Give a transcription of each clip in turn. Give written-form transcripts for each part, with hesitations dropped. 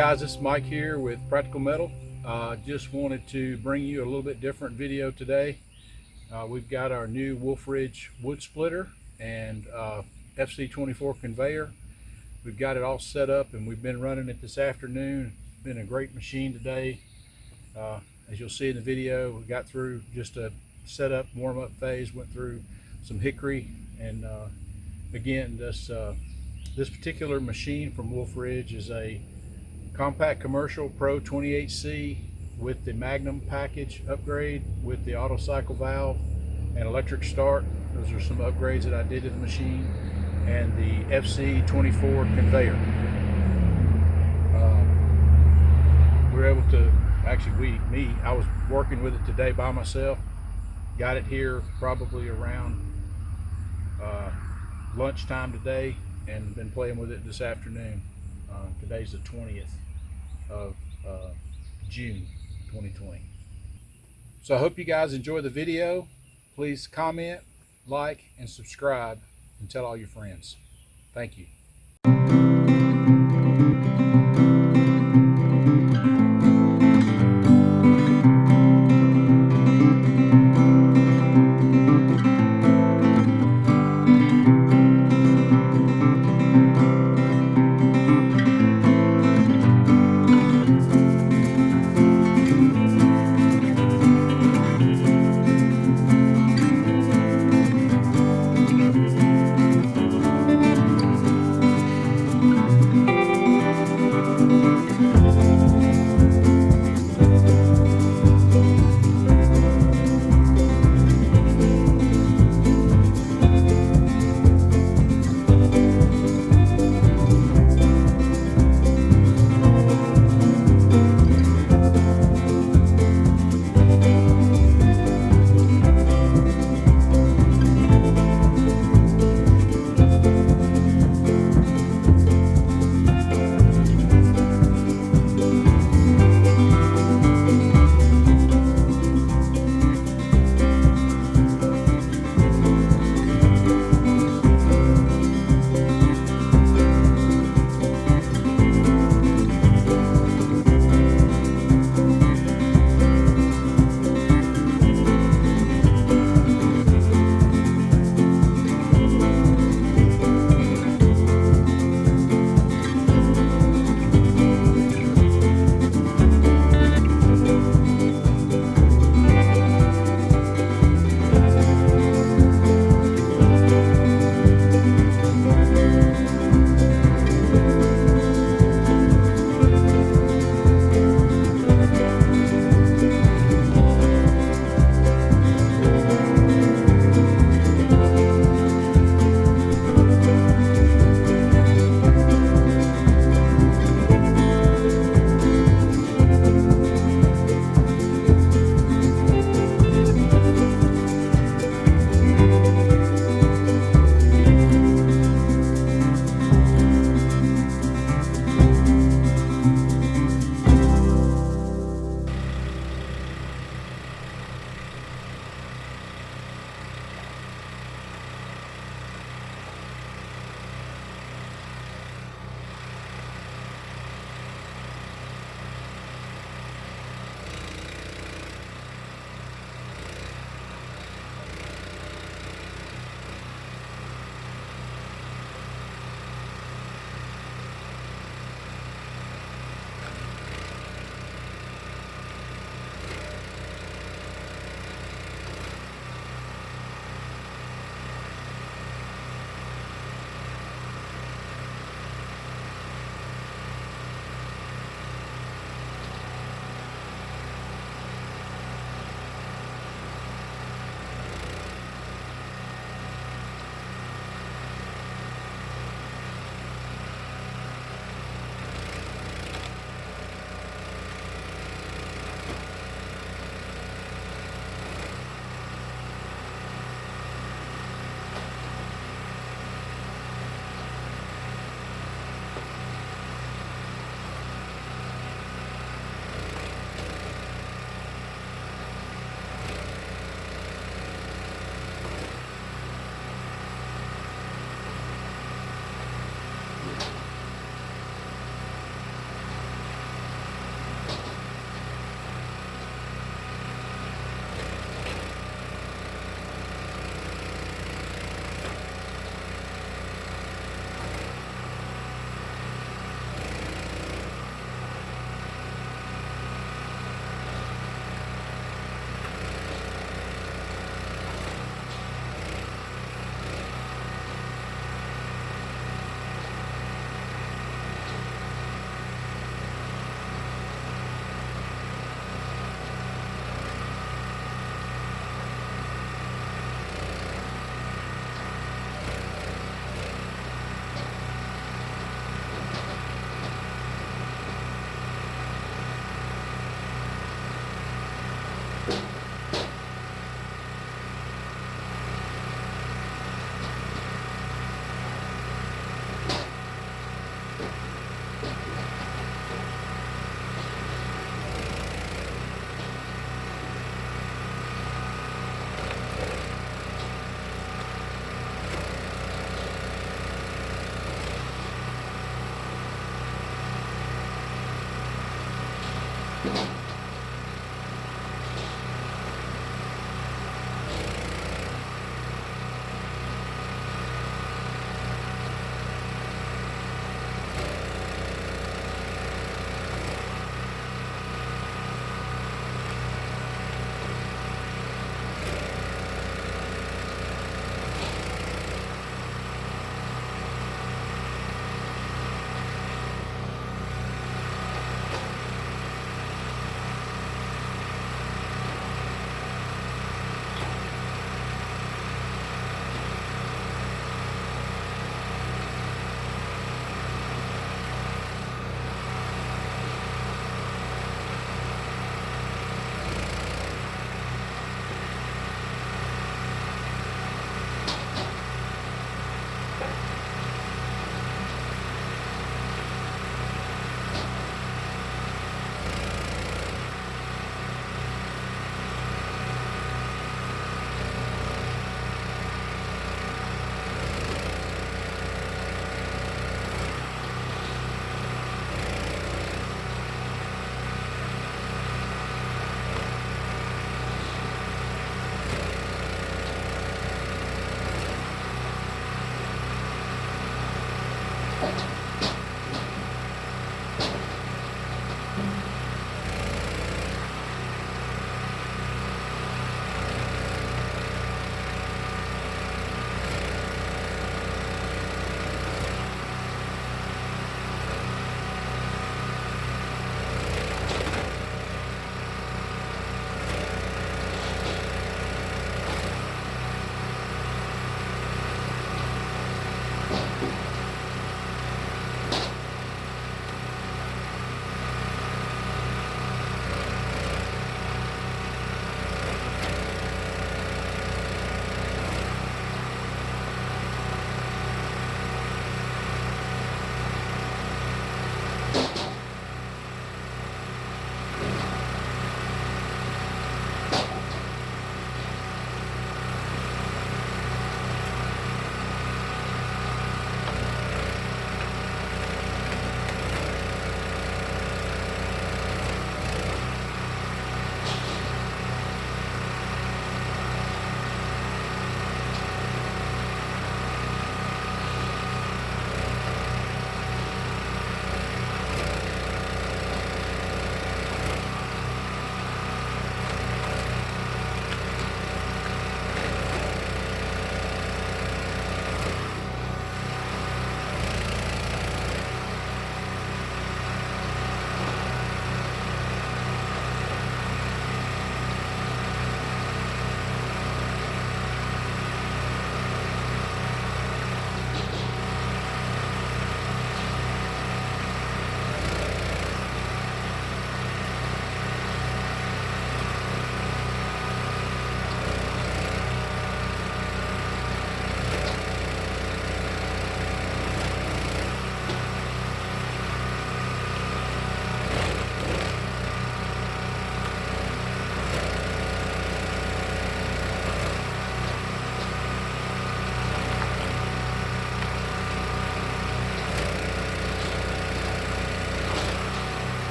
guys, this is Mike here with Practical Metal. Just wanted to bring you a little bit different video today. We've got our new Wolfe wood splitter and FC-24 conveyor. We've got it all set up and we've been running it this afternoon. It's been a great machine today. As you'll see in the video, we got through just a setup, warm-up phase, went through some Hickory, and again, this particular machine from Wolfe is a compact commercial Pro28C with the Magnum package upgrade with the Autocycle valve and electric start. Those are some upgrades that I did to the machine, and the FC-24 conveyor. We're able to, actually I was working with it today by myself. Got it here probably around lunchtime today and been playing with it this afternoon. Today's the 20th of June 2020. So I hope you guys enjoy the video. Please comment, like, and subscribe, and tell all your friends. Thank you.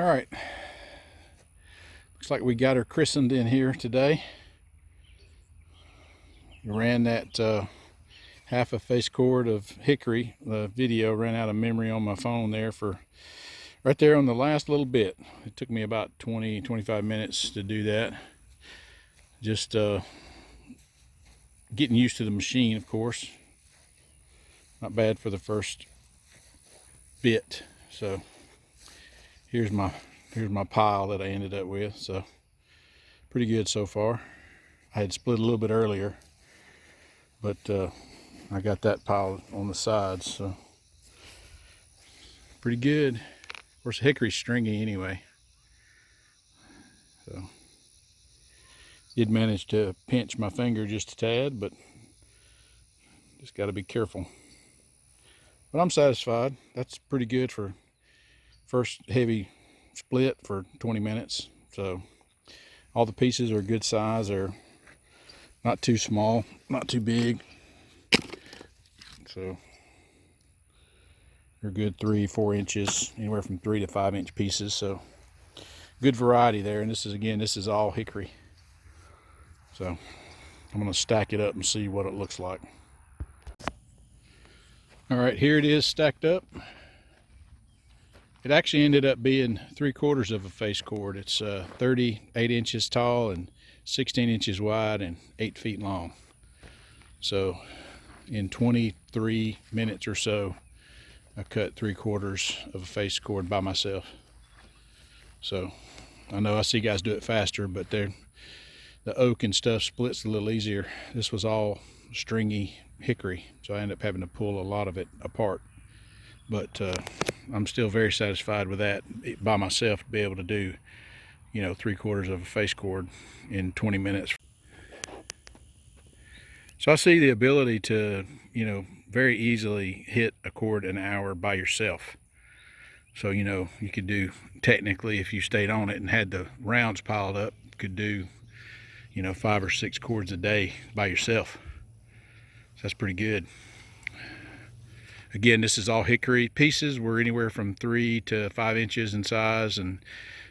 right, looks like we got her christened in here today. We ran that half a face cord of Hickory. The video ran out of memory on my phone there for right there on the last little bit. It took me about 20-25 minutes to do that. Just getting used to the machine, of course. Not bad for the first bit. So here's my pile that I ended up with. So pretty good so far. I had split a little bit earlier, but I got that pile on the sides, so pretty good. Of course, Hickory's stringy anyway, so did manage to pinch my finger just a tad, but just got to be careful. But I'm satisfied. That's pretty good for first heavy split for 20 minutes. So all the pieces are good size. They're not too small, not too big. So they're good 3-4 inches, anywhere from 3 to 5 inch pieces. So good variety there. And this is all Hickory. So I'm going to stack it up and see what it looks like. All right, here it is stacked up. It actually ended up being 3/4 of a face cord. It's 38 inches tall and 16 inches wide and 8 feet long. So in 23 minutes or so, I cut 3/4 of a face cord by myself. So I know I see guys do it faster, but the oak and stuff splits a little easier. This was all stringy Hickory, so I ended up having to pull a lot of it apart. But I'm still very satisfied with that by myself, to be able to do, 3/4 of a face cord in 20 minutes. So I see the ability to, very easily hit a cord an hour by yourself. So, you could do, technically, if you stayed on it and had the rounds piled up, could do, 5 or 6 cords a day by yourself. So that's pretty good. Again, this is all Hickory. Pieces were anywhere from 3 to 5 inches in size and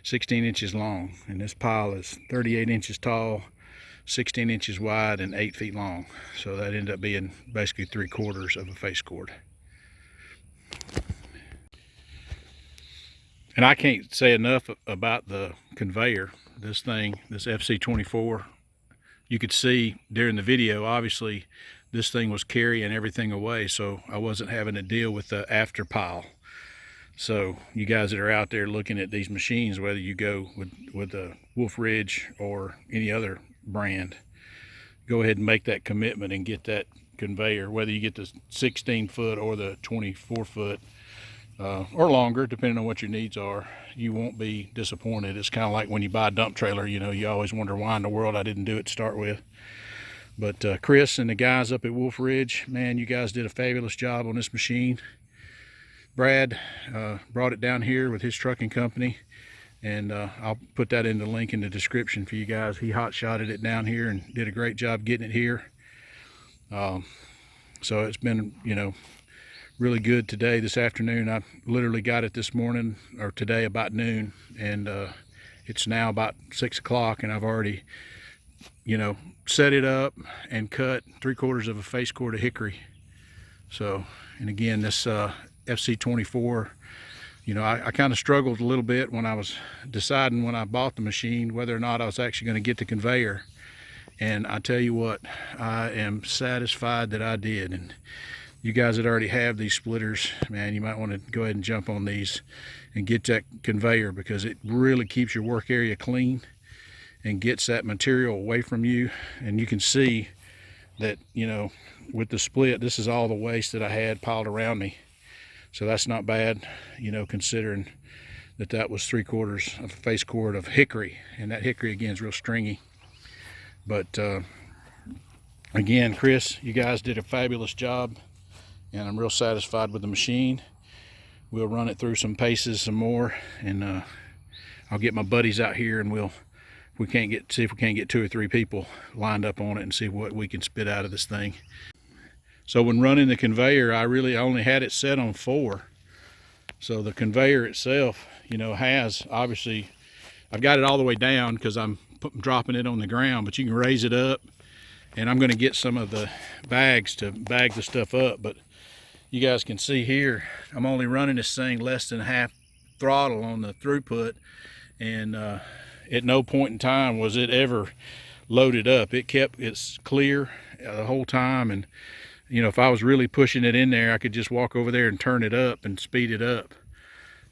16 inches long. And this pile is 38 inches tall, 16 inches wide, and 8 feet long. So that ended up being basically 3/4 of a face cord. And I can't say enough about the conveyor. This thing, this FC-24, you could see during the video, obviously, this thing was carrying everything away, so I wasn't having to deal with the after pile. So you guys that are out there looking at these machines, whether you go with a Wolfe Ridge or any other brand, go ahead and make that commitment and get that conveyor, whether you get the 16-foot or the 24-foot or longer, depending on what your needs are. You won't be disappointed. It's kind of like when you buy a dump trailer, you always wonder why in the world I didn't do it to start with. But Chris and the guys up at Wolfe Ridge, man, you guys did a fabulous job on this machine. Brad brought it down here with his trucking company, and I'll put that in the link in the description for you guys. He hot-shotted it down here and did a great job getting it here. So it's been, really good today. This afternoon, I literally got it this morning, or today about noon, and it's now about 6 o'clock, and I've already, set it up and cut 3/4 of a face cord of Hickory. So, and again, this FC-24, I kind of struggled a little bit when I was deciding when I bought the machine whether or not I was actually going to get the conveyor. And I tell you what, I am satisfied that I did. And you guys that already have these splitters, man, you might want to go ahead and jump on these and get that conveyor, because it really keeps your work area clean and gets that material away from you. And you can see that, with the split, this is all the waste that I had piled around me. So that's not bad, considering that was 3/4 of a face cord of Hickory. And that Hickory, again, is real stringy. But again, Chris, you guys did a fabulous job, and I'm real satisfied with the machine. We'll run it through some paces some more, and I'll get my buddies out here, and see if we can't get 2 or 3 people lined up on it and see what we can spit out of this thing. So when running the conveyor, I only had it set on 4, So the conveyor itself, you know, has obviously, I've got it all the way down because I'm dropping it on the ground, but you can raise it up, and I'm going to get some of the bags to bag the stuff up. But you guys can see here, I'm only running this thing less than half throttle on the throughput, and at no point in time was it ever loaded up. It kept its clear the whole time, and you know, if I was really pushing it in there, I could just walk over there and turn it up and speed it up,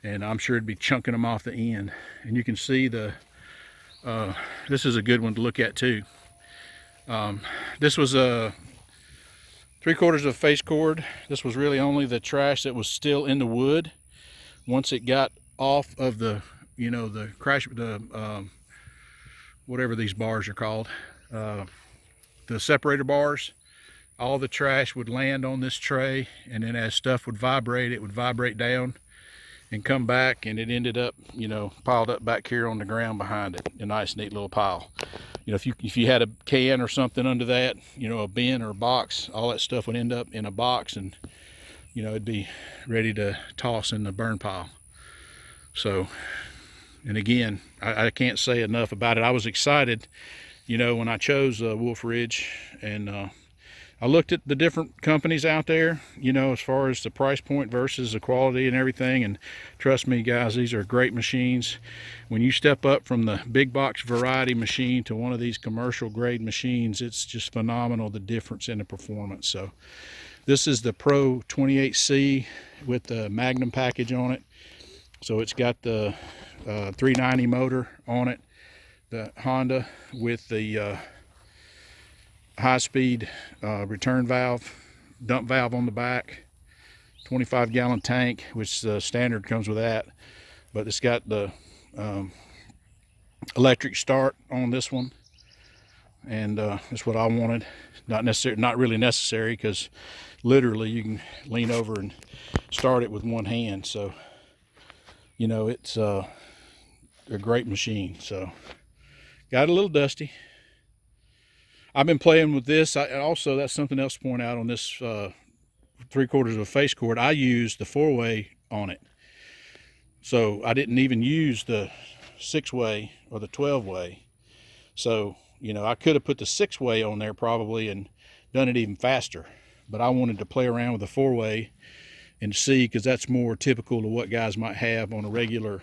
and I'm sure it'd be chunking them off the end. And you can see the this is a good one to look at too. This was a 3/4 of face cord. This was really only the trash that was still in the wood. Once it got off of the, you know, the crash, the whatever these bars are called, the separator bars, all the trash would land on this tray, and then as stuff would vibrate, it would vibrate down and come back, and it ended up, you know, piled up back here on the ground behind it. A nice neat little pile. You know, if you had a can or something under that, you know, a bin or a box, all that stuff would end up in a box, and you know, it'd be ready to toss in the burn pile. So, and again, I can't say enough about it. I was excited, you know, when I chose Wolfe Ridge, and I looked at the different companies out there, you know, as far as the price point versus the quality and everything. And trust me, guys, these are great machines. When you step up from the big box variety machine to one of these commercial grade machines, it's just phenomenal, the difference in the performance. So this is the Pro28C with the Magnum package on it. So it's got the 390 motor on it, the Honda with the high-speed return valve, dump valve on the back, 25-gallon tank, which the standard comes with that. But it's got the electric start on this one, and that's what I wanted. Not really necessary, because literally you can lean over and start it with one hand. So, you know, it's a great machine. So, got a little dusty. I've been playing with this. Also, that's something else to point out on this 3/4 of a face cord. I used the 4-way on it. So I didn't even use the 6-way or the 12-way. So, you know, I could have put the 6-way on there probably and done it even faster. But I wanted to play around with the 4-way and see, because that's more typical to what guys might have on a regular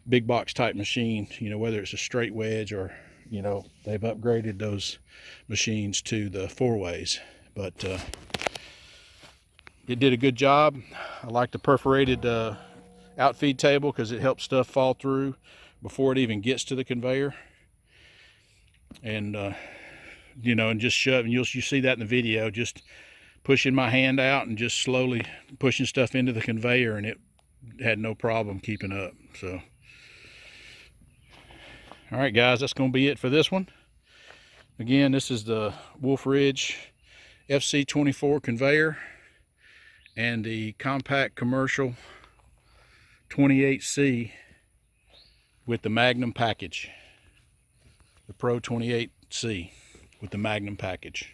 big box type machine, you know, whether it's a straight wedge or, you know, they've upgraded those machines to the 4-ways. But it did a good job. I like the perforated outfeed table because it helps stuff fall through before it even gets to the conveyor. And you know, and just shove, and you see that in the video, just pushing my hand out and just slowly pushing stuff into the conveyor, and it had no problem keeping up. So all right, guys, that's going to be it for this one. Again, this is the Wolfe Ridge FC-24 Conveyor and the compact commercial 28C with the Magnum package. The Pro28C with the Magnum package.